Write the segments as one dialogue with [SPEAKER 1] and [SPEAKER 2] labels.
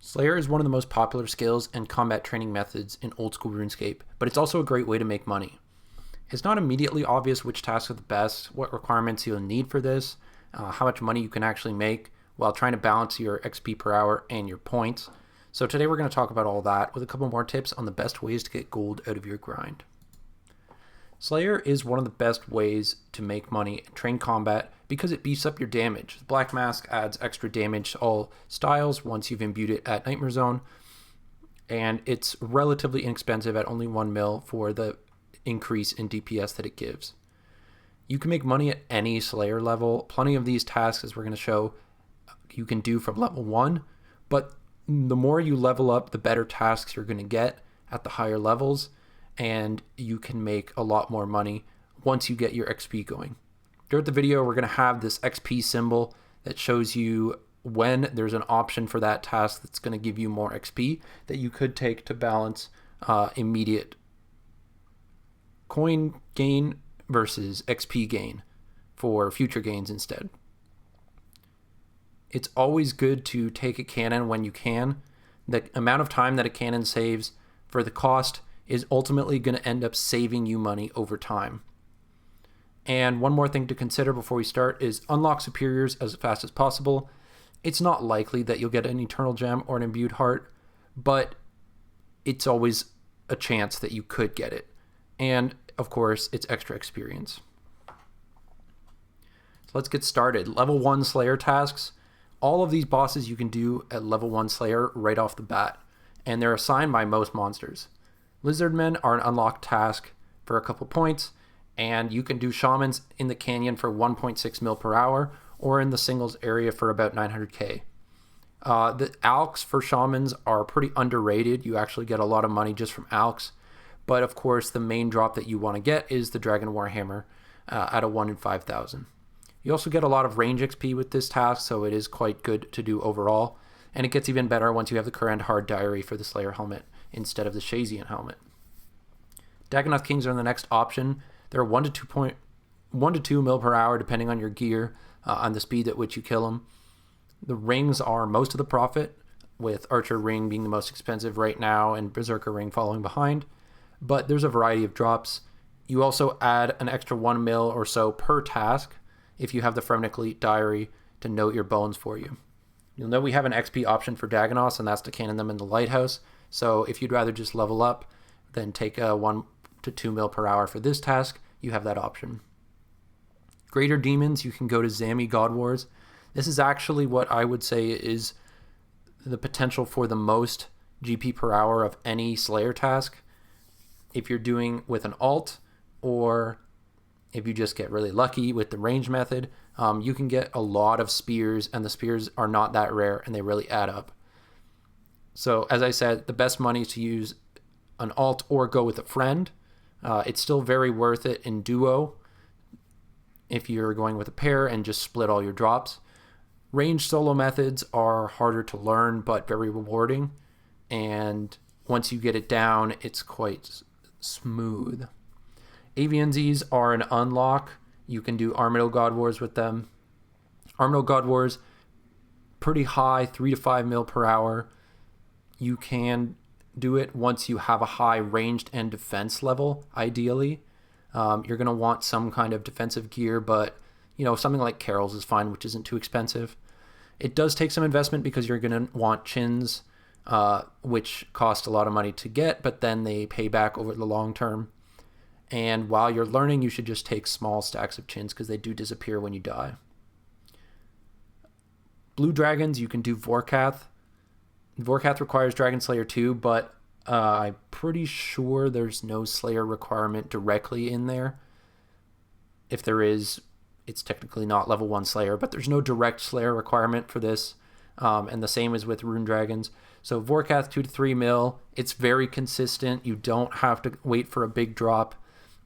[SPEAKER 1] Slayer is one of the most popular skills and combat training methods in old school RuneScape, but it's also a great way to make money. It's not immediately obvious which tasks are the best, what requirements you'll need for this, how much money you can actually make while trying to balance your XP per hour and your points. So today we're going to talk about all that with a couple more tips on the best ways to get gold out of your grind. Slayer is one of the best ways to make money and train combat because it beefs up your damage. The Black Mask adds extra damage to all styles once you've imbued it at Nightmare Zone, and it's relatively inexpensive at only 1 mil for the increase in DPS that it gives. You can make money at any Slayer level. Plenty of these tasks, as we're going to show, you can do from level 1, but the more you level up, the better tasks you're going to get at the higher levels, and you can make a lot more money once you get your XP going. Throughout the video, we're going to have this XP symbol that shows you when there's an option for that task that's going to give you more XP that you could take to balance immediate coin gain versus XP gain for future gains instead. It's always good to take a cannon when you can. The amount of time that a cannon saves for the cost is ultimately going to end up saving you money over time. And one more thing to consider before we start is unlock superiors as fast as possible. It's not likely that you'll get an eternal gem or an imbued heart, but it's always a chance that you could get it. And of course, it's extra experience. So let's get started. Level 1 Slayer tasks. All of these bosses you can do at level 1 Slayer right off the bat, and they're assigned by most monsters. Lizardmen are an unlocked task for a couple points, and you can do Shamans in the canyon for 1.6 mil per hour, or in the singles area for about 900k. The alks for Shamans are pretty underrated. You actually get a lot of money just from alks, but of course the main drop that you want to get is the Dragon Warhammer at a 1 in 5,000. You also get a lot of range XP with this task, so it is quite good to do overall. And it gets even better once you have the Kurand Hard Diary for the Slayer helmet instead of the Shazian helmet. Dagannoth Kings are the next option. They're 1 to 2 mil per hour depending on your gear, on the speed at which you kill them. The rings are most of the profit, with Archer Ring being the most expensive right now and Berserker Ring following behind. But there's a variety of drops. You also add an extra 1 mil or so per task if you have the Frenetic Elite Diary to note your bones for you. You'll know we have an XP option for Dagannoths, and that's to cannon them in the Lighthouse. So if you'd rather just level up than take a 1 to 2 mil per hour for this task, you have that option. Greater Demons, you can go to Zami God Wars. This is actually what I would say is the potential for the most GP per hour of any Slayer task. If you're doing with an alt, or if you just get really lucky with the range method, you can get a lot of spears, and the spears are not that rare and they really add up. So as I said, the best money is to use an alt or go with a friend. It's still very worth it in duo if you're going with a pair and just split all your drops. Range solo methods are harder to learn but very rewarding, and once you get it down, it's quite smooth. Avianzes are an unlock. You can do Armadyl God Wars with them. Armadyl God Wars, pretty high, 3 to 5 mil per hour. You can do it once you have a high ranged and defense level, ideally. You're going to want some kind of defensive gear, but something like Carol's is fine, which isn't too expensive. It does take some investment because you're going to want chins, which cost a lot of money to get, but then they pay back over the long term. And while you're learning, you should just take small stacks of chins because they do disappear when you die. Blue Dragons, you can do Vorkath. Vorkath requires Dragon Slayer 2, but I'm pretty sure there's no Slayer requirement directly in there. If there is, it's technically not level 1 Slayer, but there's no direct Slayer requirement for this. And the same is with Rune Dragons. So Vorkath 2 to 3 mil, it's very consistent. You don't have to wait for a big drop.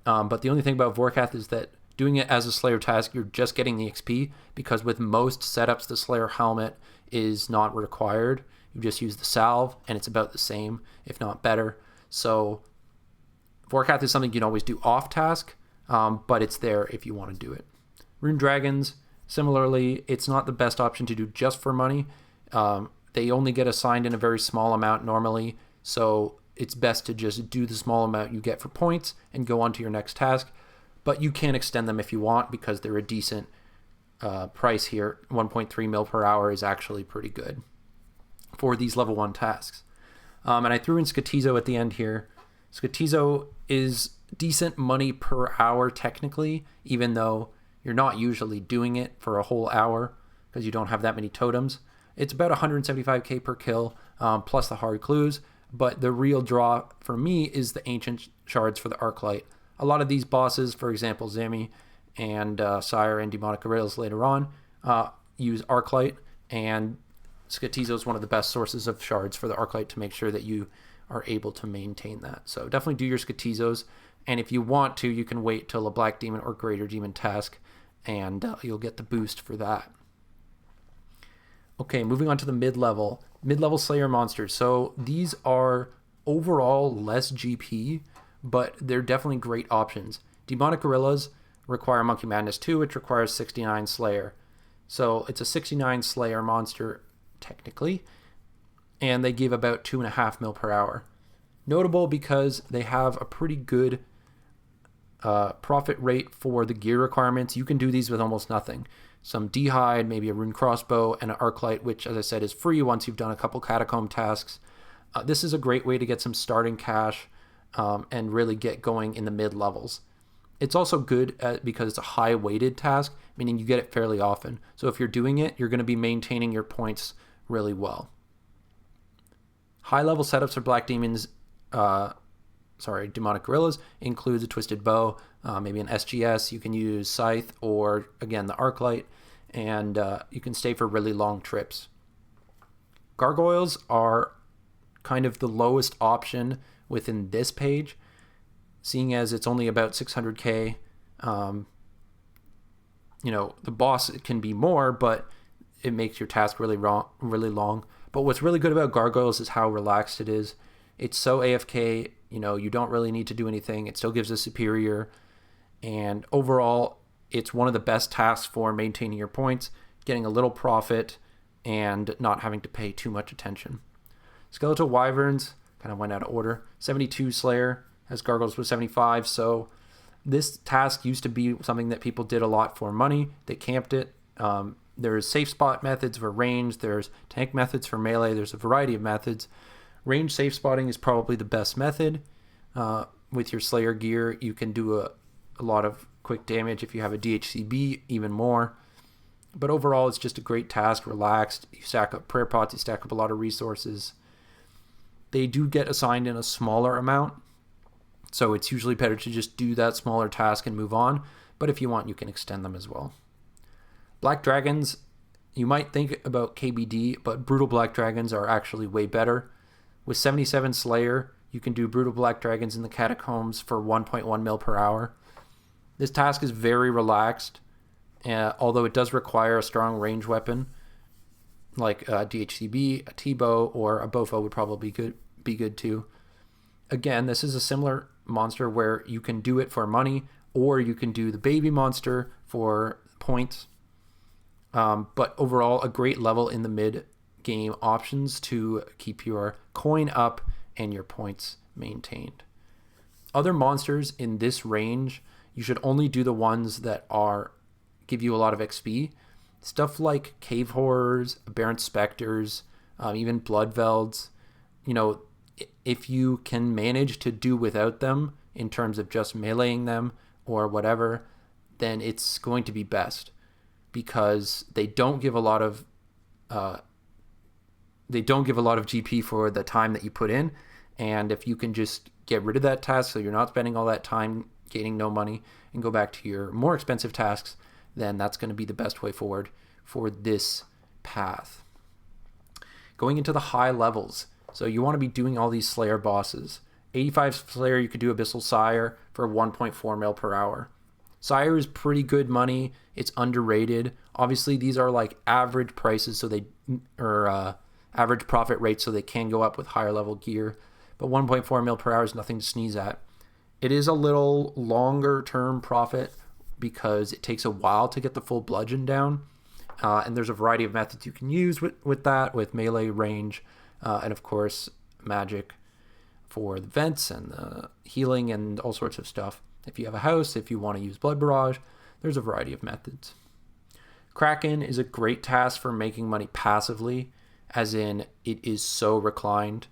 [SPEAKER 1] But the only thing about Vorkath is that doing it as a Slayer task, you're just getting the XP, because with most setups, the Slayer helmet is not required. You just use the salve, and it's about the same, if not better. So Vorkath is something you can always do off task, but it's there if you want to do it. Rune Dragons, similarly, it's not the best option to do just for money. they only get assigned in a very small amount normally, so it's best to just do the small amount you get for points and go on to your next task. But you can extend them if you want because they're a decent price here. 1.3 mil per hour is actually pretty good for these level 1 tasks. And I threw in Skotizo at the end here. Skotizo is decent money per hour technically, even though you're not usually doing it for a whole hour because you don't have that many totems. It's about 175k per kill, plus the hard clues, but the real draw for me is the ancient shards for the Arclight. A lot of these bosses, for example, Zami and Sire and Demonic Gargoyles later on, use Arclight, and Skotizo is one of the best sources of shards for the Arclight to make sure that you are able to maintain that. So definitely do your Skotizos, and if you want to, you can wait till a Black Demon or Greater Demon task, and you'll get the boost for that. Okay, moving on to the mid-level Slayer monsters. So these are overall less GP, but they're definitely great options. Demonic Gorillas require Monkey Madness 2, which requires 69 Slayer. So it's a 69 Slayer monster, technically, and they give about 2.5 mil per hour. Notable because they have a pretty good profit rate for the gear requirements. You can do these with almost nothing. Some D-Hide, maybe a Rune Crossbow, and an Arclight, which, as I said, is free once you've done a couple Catacomb tasks. This is a great way to get some starting cash and really get going in the mid-levels. It's also good because it's a high-weighted task, meaning you get it fairly often. So if you're doing it, you're going to be maintaining your points really well. High-level setups for Black Demons, Demonic Gorillas includes a Twisted Bow, maybe an SGS. You can use Scythe or, again, the Arclight, and you can stay for really long trips. Gargoyles are kind of the lowest option within this page, seeing as it's only about 600k. The boss can be more, but it makes your task really long. But what's really good about Gargoyles is how relaxed it is. It's so AFK, you don't really need to do anything. It still gives a superior, and overall, it's one of the best tasks for maintaining your points, getting a little profit, and not having to pay too much attention. Skeletal Wyverns kind of went out of order. 72 Slayer, as Gargoyles was 75, so this task used to be something that people did a lot for money. They camped it. There's safe spot methods for range. There's tank methods for melee. There's a variety of methods. Range safe spotting is probably the best method. With your Slayer gear, you can do a lot of quick damage. If you have a DHCB, even more. But overall, it's just a great task, relaxed. You stack up prayer pots, you stack up a lot of resources. They do get assigned in a smaller amount, so it's usually better to just do that smaller task and move on. But if you want, you can extend them as well. Black Dragons, you might think about KBD, but Brutal Black Dragons are actually way better. With 77 Slayer, you can do Brutal Black Dragons in the Catacombs for 1.1 mil per hour. This task is very relaxed, although it does require a strong range weapon, like a DHCB, a T-Bow, or a Bofo would probably be good too. Again, this is a similar monster where you can do it for money, or you can do the baby monster for points. But overall, a great level in the mid-game options to keep your coin up and your points maintained. Other monsters in this range, you should only do the ones that give you a lot of XP. Stuff like Cave Horrors, Aberrant Specters, even Bloodvelds. If you can manage to do without them in terms of just meleeing them or whatever, then it's going to be best, because they don't give a lot of GP for the time that you put in. And if you can just get rid of that task so you're not spending all that time gaining no money and go back to your more expensive tasks, then that's going to be the best way forward for this path. Going into the high levels, so you want to be doing all these Slayer bosses. 85 Slayer, you could do Abyssal Sire for 1.4 mil per hour. Sire is pretty good money. It's underrated. Obviously, these are like average prices, average profit rates, so they can go up with higher level gear. But 1.4 mil per hour is nothing to sneeze at. It is a little longer term profit because it takes a while to get the full bludgeon down. And there's a variety of methods you can use with that, with melee, range, and of course magic for the vents and the healing and all sorts of stuff. If you have a house, if you want to use blood barrage, there's a variety of methods. Kraken is a great task for making money passively, as in it is so reclined.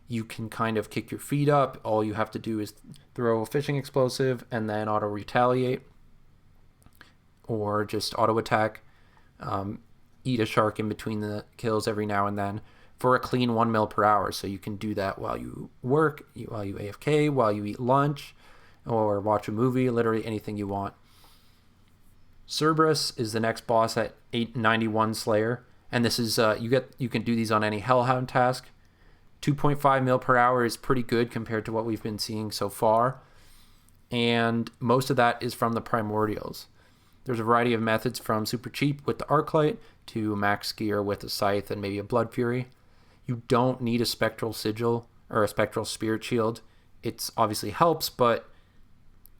[SPEAKER 1] You can kind of kick your feet up. All you have to do is throw a fishing explosive and then auto retaliate, or just auto attack. Eat a shark in between the kills every now and then for a clean 1 mil per hour. So you can do that while you work, while you AFK, while you eat lunch, or watch a movie, literally anything you want. Cerberus is the next boss at 891 Slayer, and this is you can do these on any Hellhound task. 2.5 mil per hour is pretty good compared to what we've been seeing so far, and most of that is from the primordials. There's a variety of methods from super cheap with the Arclight to max gear with a Scythe and maybe a Blood Fury. You don't need a Spectral Sigil or a Spectral Spirit Shield. It obviously helps, but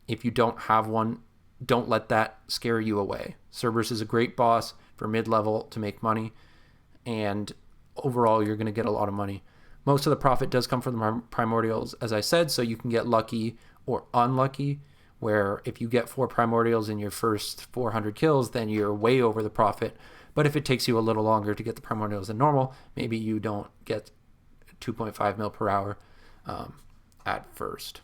[SPEAKER 1] if you don't have one, don't let that scare you away. Cerberus is a great boss for mid-level to make money, and overall you're going to get a lot of money. Most of the profit does come from the primordials, as I said, so you can get lucky or unlucky, where if you get 4 primordials in your first 400 kills, then you're way over the profit. But if it takes you a little longer to get the primordials than normal, maybe you don't get 2.5 mil per hour at first.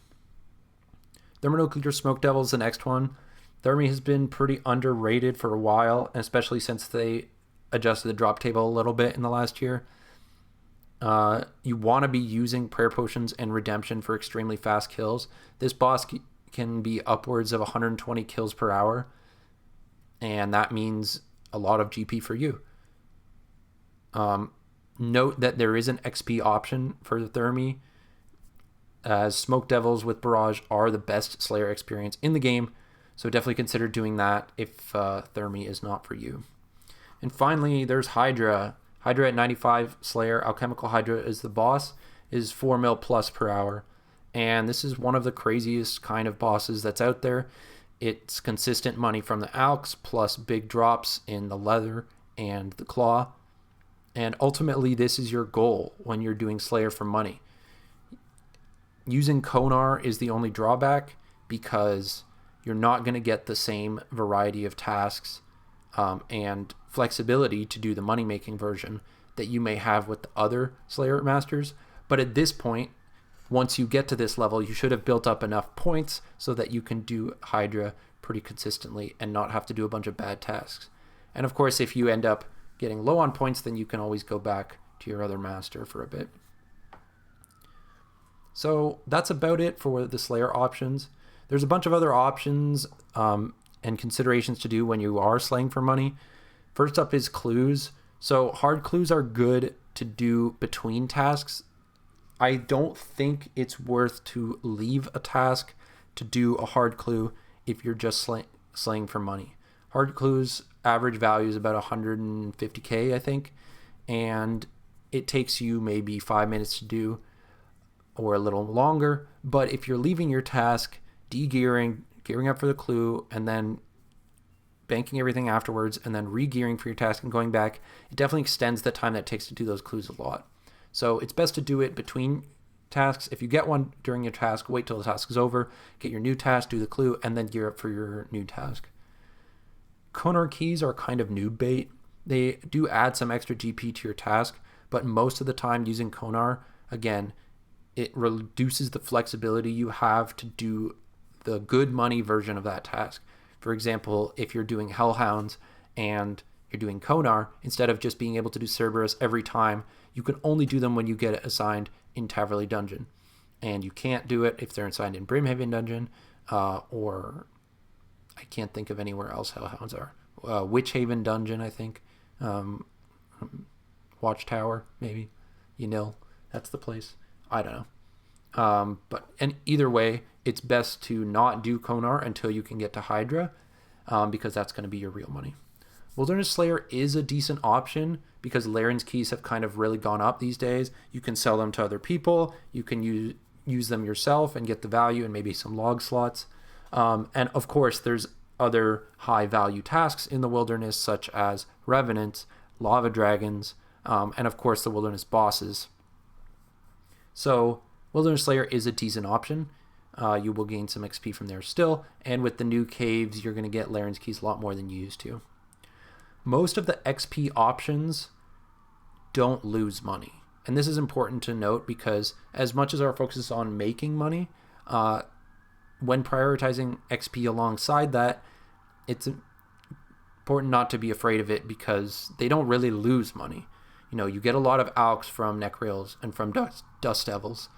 [SPEAKER 1] Thermonuclear Smoke Devil is the next one. Thermi has been pretty underrated for a while, especially since they adjusted the drop table a little bit in the last year. You want to be using prayer potions and redemption for extremely fast kills. This boss can be upwards of 120 kills per hour, and that means a lot of GP for you. Note that there is an XP option for the Thermi, as Smoke Devils with Barrage are the best Slayer experience in the game, so definitely consider doing that if Thermi is not for you. And finally, there's Hydra. Hydra at 95 Slayer, Alchemical Hydra is the boss, is 4 mil plus per hour. And this is one of the craziest kind of bosses that's out there. It's consistent money from the alks plus big drops in the leather and the claw. And ultimately, this is your goal when you're doing Slayer for money. Using Konar is the only drawback because you're not going to get the same variety of tasks and flexibility to do the money-making version that you may have with the other Slayer Masters. But at this point, once you get to this level, you should have built up enough points so that you can do Hydra pretty consistently and not have to do a bunch of bad tasks. And of course, if you end up getting low on points, then you can always go back to your other master for a bit. So that's about it for the Slayer options. There's a bunch of other options and considerations to do when you are slaying for money. First up is clues. So hard clues are good to do between tasks. I don't think it's worth to leave a task to do a hard clue if you're just slaying for money. Hard clues average value is about 150k, I think, and it takes you maybe 5 minutes to do or a little longer. But if you're leaving your task, de-gearing, gearing up for the clue, and then banking everything afterwards, and then re-gearing for your task and going back, it definitely extends the time that it takes to do those clues a lot. So it's best to do it between tasks. If you get one during your task, wait till the task is over, get your new task, do the clue, and then gear up for your new task. Konar keys are kind of noob bait. They do add some extra GP to your task, but most of the time using Konar, again, it reduces the flexibility you have to do the good money version of that task. For example, if you're doing Hellhounds and you're doing Konar, instead of just being able to do Cerberus every time, you can only do them when you get it assigned in Taverley Dungeon. And you can't do it if they're assigned in Brimhaven Dungeon, or I can't think of anywhere else Hellhounds are. Witchhaven Dungeon, I think. Watchtower, maybe. That's the place. I don't know. And either way, it's best to not do Konar until you can get to Hydra, because that's going to be your real money. Wilderness Slayer is a decent option because Laren's keys have kind of really gone up these days. You can sell them to other people. You can use them yourself and get the value and maybe some log slots. And of course, there's other high value tasks in the wilderness, such as revenants, lava dragons, and of course the wilderness bosses. So Wilderness Slayer is a decent option. You will gain some XP from there still, and with the new caves, you're going to get Laren's Keys a lot more than you used to. Most of the XP options don't lose money. And this is important to note because as much as our focus is on making money, when prioritizing XP alongside that, it's important not to be afraid of it because they don't really lose money. You know, you get a lot of alks from neckrails and from dust devils,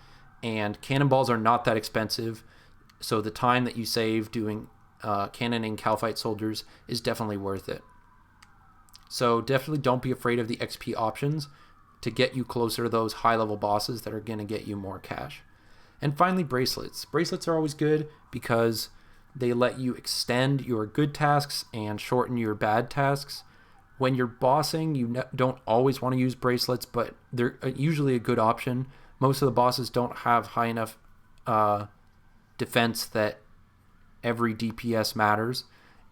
[SPEAKER 1] and cannonballs are not that expensive, so the time that you save doing cannoning Calphite soldiers is definitely worth it. So definitely don't be afraid of the XP options to get you closer to those high-level bosses that are going to get you more cash. And finally, bracelets. Bracelets are always good because they let you extend your good tasks and shorten your bad tasks. When you're bossing, you don't always want to use bracelets, but they're usually a good option. Most of the bosses don't have high enough defense that every DPS matters,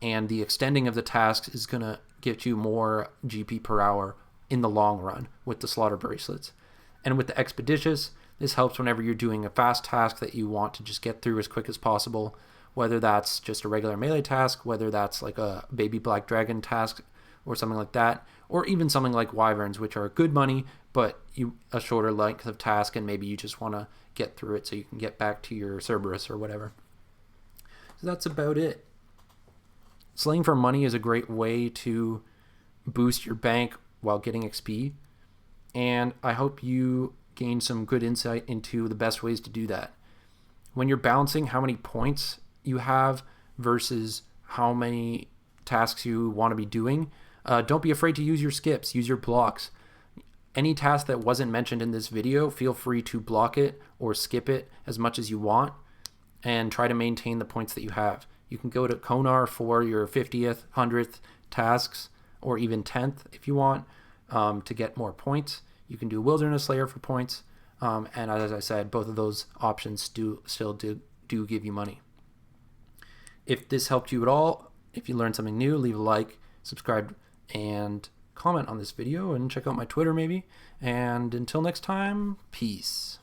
[SPEAKER 1] and the extending of the tasks is going to get you more GP per hour in the long run with the slaughter bracelets. And with the expeditious, this helps whenever you're doing a fast task that you want to just get through as quick as possible, whether that's just a regular melee task, whether that's like a baby black dragon task or something like that, or even something like Wyverns, which are good money, but a shorter length of task, and maybe you just want to get through it so you can get back to your Cerberus or whatever. So that's about it. Slaying for money is a great way to boost your bank while getting XP, and I hope you gain some good insight into the best ways to do that. When you're balancing how many points you have versus how many tasks you want to be doing, don't be afraid to use your skips, use your blocks. Any task that wasn't mentioned in this video, feel free to block it or skip it as much as you want and try to maintain the points that you have. You can go to Konar for your 50th, 100th tasks, or even 10th if you want, to get more points. You can do Wilderness Slayer for points, and as I said, both of those options still do give you money. If this helped you at all, if you learned something new, leave a like, subscribe, and comment on this video, and check out my Twitter maybe. And until next time, peace.